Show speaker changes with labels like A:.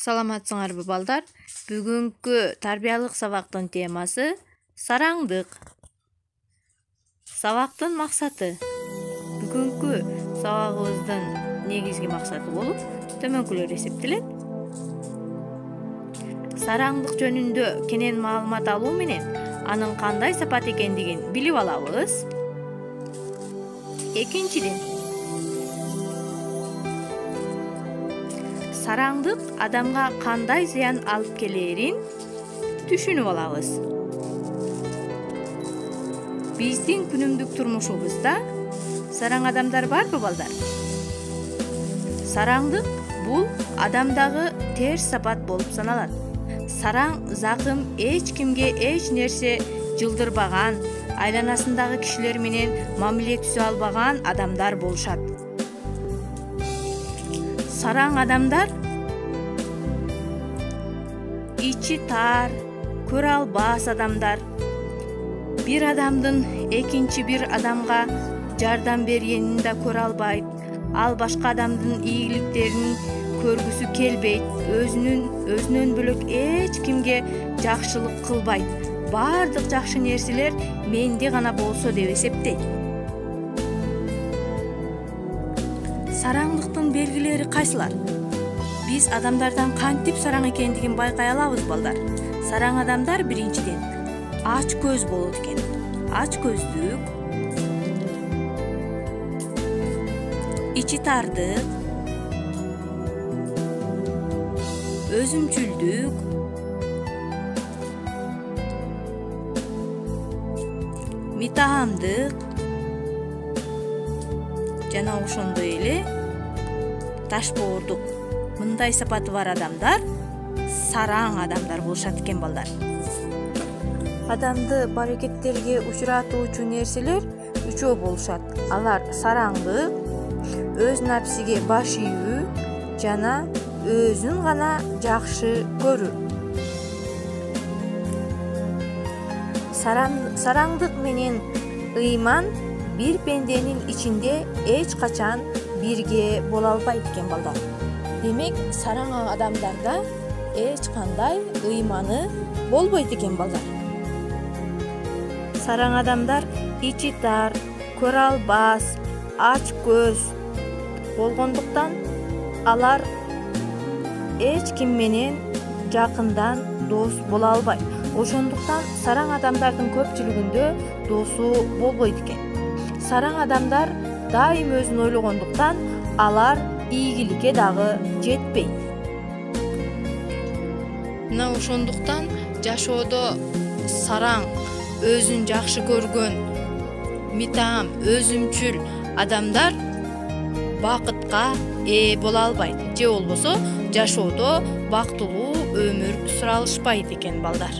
A: Саламатсыңарбы балдар? Бүгүнкү тарбиялык сабактын темасы сараңдык. Сабактын максаты. Бүгүнкү сабагыбыздын негизги максаты болуп, төмөнкүлөр эсептелет. Сараңдык жөнүндө кенен маалымат алуу менен анын кандай сапат экендигин билип алабыз. Экинчиден, сараңдык адамга кандай зыян алып келерин түшүнүп алабыз. Биздин күнүмдүк турмушубузда сараң адамдар барбы балдар? Сараңдык бул адамдагы терс сапат болуп саналат. Сараң закым эч кимге эч нерсе жылдырбаган, айланасындагы кишилер менен мамиле түзө албаган адамдар болушат. Сараң адамдар ичи тар, көрө албас адамдар. Бир адамдын экинчи бир адамга жардам бергенин да көрө албайт. Ал башка адамдын ийгиликтерин көргүсү келбейт. Өзүнөн бөлөк эч кимге жакшылык кылбайт. Бардык жакшы нерселер менде гана болсо деп эсептейт. Сараңдыктын белгилери кайсылар? Биз адамдардан кантип сараң экендигин байкай алабыз балдар. Сараң адамдар биринчиден ач көз болот экен. Ач көздүк, ичи тардык, өзүмчүлдүк, митаамдык жана ошондой эле ташбоордук. Мындай сапаты бар адамдар сараң адамдар болушат экен балдар. Адамды баракеттерге учуратуучу нерселер үчөө болушат. Алар сараңдык, өз напсиге баш ийүү жана өзүн гана жакшы көрүү. Сараңдык менен ыйман бир пенденин ичинде эч качан бирге боло албайт экен балдар. Демек, сараң адамдарда эч кандай ыйманы болбойт экен балдар. Сараң адамдар ичи тар, көрө албас, ач көз болгондуктан алар эч ким менен жакындан дос боло албайт. Ошондуктан сараң адамдардын көпчүлүгүндө досу болбойт экен. Сараң адамдар дайым өзүн ойлогондуктан алар ийгиликке дагы жетпейт. Мына ошондуктан жашоодо сараң, өзүн жакшы көргөн, митаам, өзүмчүл адамдар бакытка ээ боло албайт. Же болбосо жашоодо бактылуу өмүр сүрө алышпайт экен балдар.